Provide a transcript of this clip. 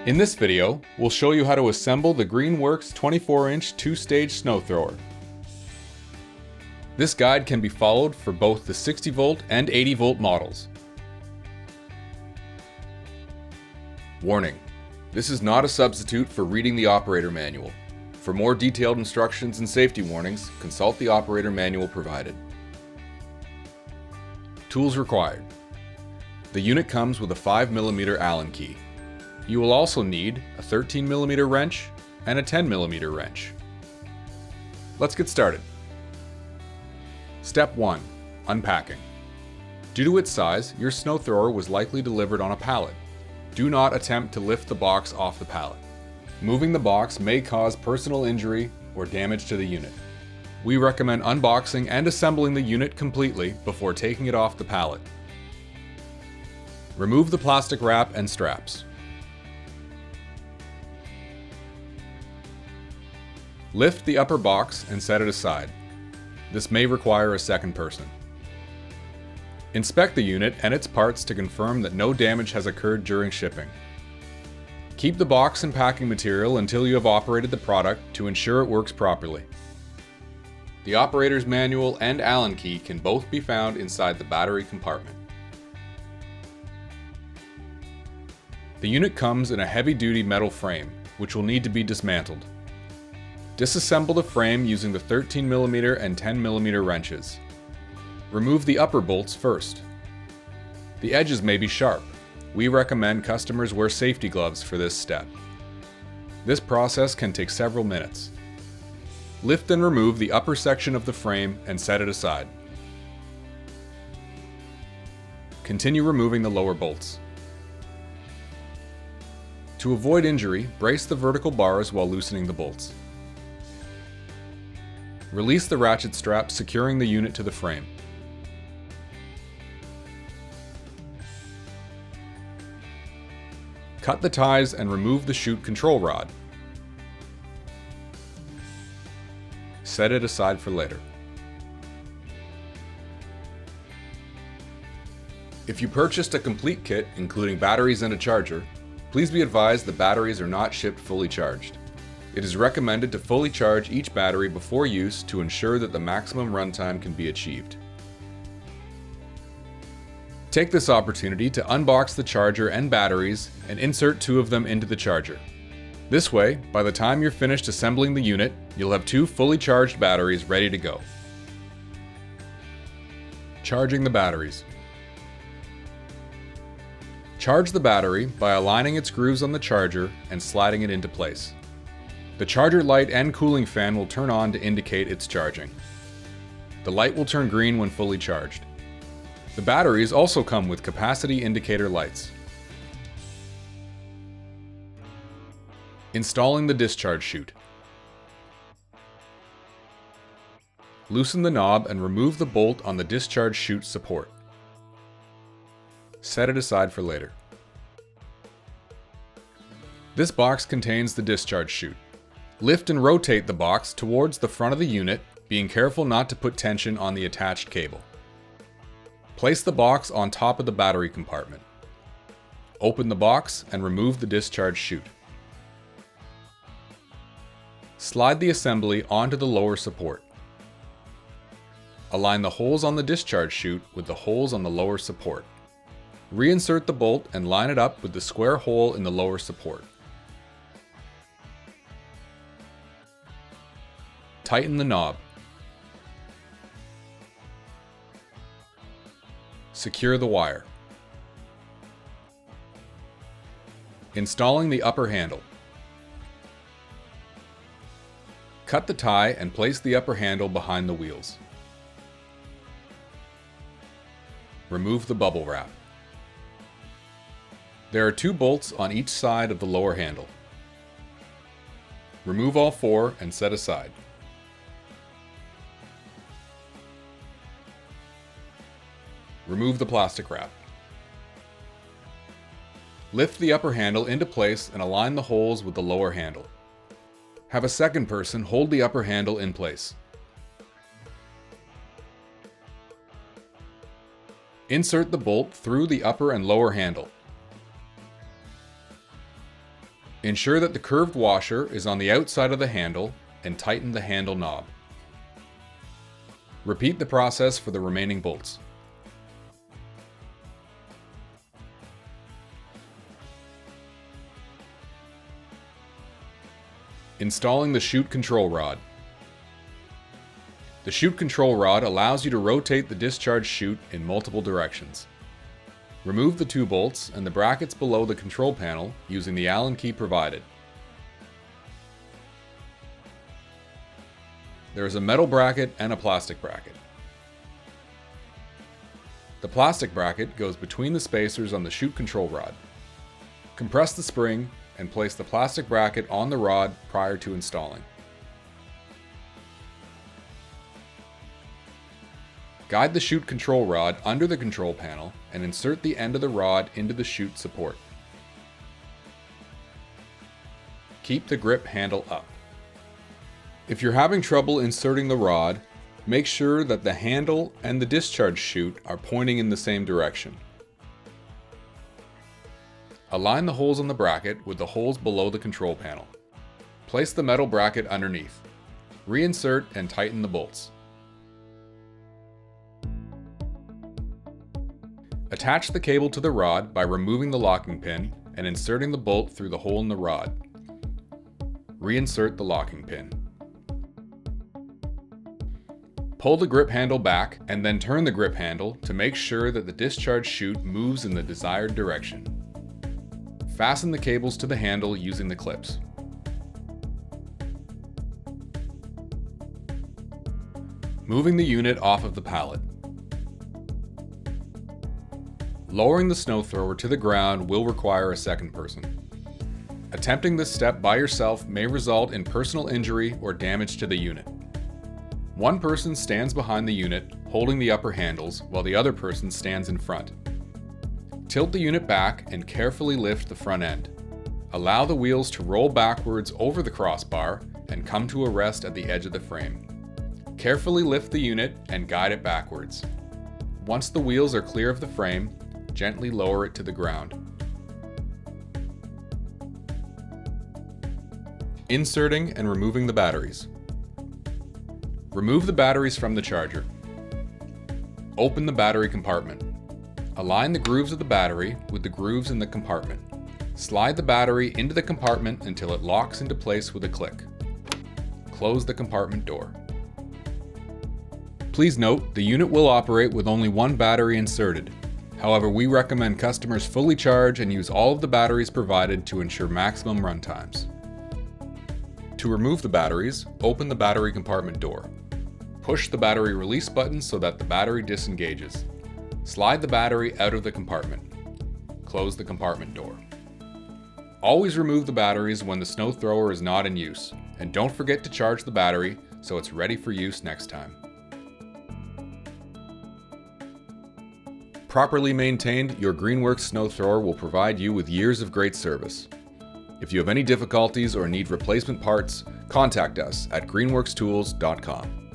In this video, we'll show you how to assemble the Greenworks 24-inch two-stage snow thrower. This guide can be followed for both the 60-volt and 80-volt models. Warning: this is not a substitute for reading the operator manual. For more detailed instructions and safety warnings, consult the operator manual provided. Tools required. The unit comes with a 5mm Allen key. You will also need a 13mm wrench and a 10mm wrench. Let's get started. Step 1. Unpacking. Due to its size, your snow thrower was likely delivered on a pallet. Do not attempt to lift the box off the pallet. Moving the box may cause personal injury or damage to the unit. We recommend unboxing and assembling the unit completely before taking it off the pallet. Remove the plastic wrap and straps. Lift the upper box and set it aside. This may require a second person. Inspect the unit and its parts to confirm that no damage has occurred during shipping. Keep the box and packing material until you have operated the product to ensure it works properly. The operator's manual and Allen key can both be found inside the battery compartment. The unit comes in a heavy-duty metal frame, which will need to be dismantled. Disassemble the frame using the 13mm and 10mm wrenches. Remove the upper bolts first. The edges may be sharp. We recommend customers wear safety gloves for this step. This process can take several minutes. Lift and remove the upper section of the frame and set it aside. Continue removing the lower bolts. To avoid injury, brace the vertical bars while loosening the bolts. Release the ratchet strap securing the unit to the frame. Cut the ties and remove the chute control rod. Set it aside for later. If you purchased a complete kit, including batteries and a charger, please be advised the batteries are not shipped fully charged. It is recommended to fully charge each battery before use to ensure that the maximum runtime can be achieved. Take this opportunity to unbox the charger and batteries and insert 2 of them into the charger. This way, by the time you're finished assembling the unit, you'll have 2 fully charged batteries ready to go. Charging the batteries. Charge the battery by aligning its grooves on the charger and sliding it into place. The charger light and cooling fan will turn on to indicate it's charging. The light will turn green when fully charged. The batteries also come with capacity indicator lights. Installing the discharge chute. Loosen the knob and remove the bolt on the discharge chute support. Set it aside for later. This box contains the discharge chute. Lift and rotate the box towards the front of the unit, being careful not to put tension on the attached cable. Place the box on top of the battery compartment. Open the box and remove the discharge chute. Slide the assembly onto the lower support. Align the holes on the discharge chute with the holes on the lower support. Reinsert the bolt and line it up with the square hole in the lower support. Tighten the knob. Secure the wire. Installing the upper handle. Cut the tie and place the upper handle behind the wheels. Remove the bubble wrap. There are 2 bolts on each side of the lower handle. Remove all 4 and set aside. Remove the plastic wrap. Lift the upper handle into place and align the holes with the lower handle. Have a second person hold the upper handle in place. Insert the bolt through the upper and lower handle. Ensure that the curved washer is on the outside of the handle and tighten the handle knob. Repeat the process for the remaining bolts. Installing the chute control rod. The chute control rod allows you to rotate the discharge chute in multiple directions. Remove the 2 bolts and the brackets below the control panel using the Allen key provided. There is a metal bracket and a plastic bracket. The plastic bracket goes between the spacers on the chute control rod. Compress the spring and place the plastic bracket on the rod prior to installing. Guide the chute control rod under the control panel and insert the end of the rod into the chute support. Keep the grip handle up. If you're having trouble inserting the rod, make sure that the handle and the discharge chute are pointing in the same direction. Align the holes on the bracket with the holes below the control panel. Place the metal bracket underneath. Reinsert and tighten the bolts. Attach the cable to the rod by removing the locking pin and inserting the bolt through the hole in the rod. Reinsert the locking pin. Pull the grip handle back and then turn the grip handle to make sure that the discharge chute moves in the desired direction. Fasten the cables to the handle using the clips. Moving the unit off of the pallet. Lowering the snow thrower to the ground will require a second person. Attempting this step by yourself may result in personal injury or damage to the unit. One person stands behind the unit, holding the upper handles, while the other person stands in front. Tilt the unit back and carefully lift the front end. Allow the wheels to roll backwards over the crossbar and come to a rest at the edge of the frame. Carefully lift the unit and guide it backwards. Once the wheels are clear of the frame, gently lower it to the ground. Inserting and removing the batteries. Remove the batteries from the charger. Open the battery compartment. Align the grooves of the battery with the grooves in the compartment. Slide the battery into the compartment until it locks into place with a click. Close the compartment door. Please note, the unit will operate with only one battery inserted. However, we recommend customers fully charge and use all of the batteries provided to ensure maximum run times. To remove the batteries, open the battery compartment door. Push the battery release button so that the battery disengages. Slide the battery out of the compartment. Close the compartment door. Always remove the batteries when the snow thrower is not in use, and don't forget to charge the battery so it's ready for use next time. Properly maintained, your Greenworks snow thrower will provide you with years of great service. If you have any difficulties or need replacement parts, contact us at greenworkstools.com.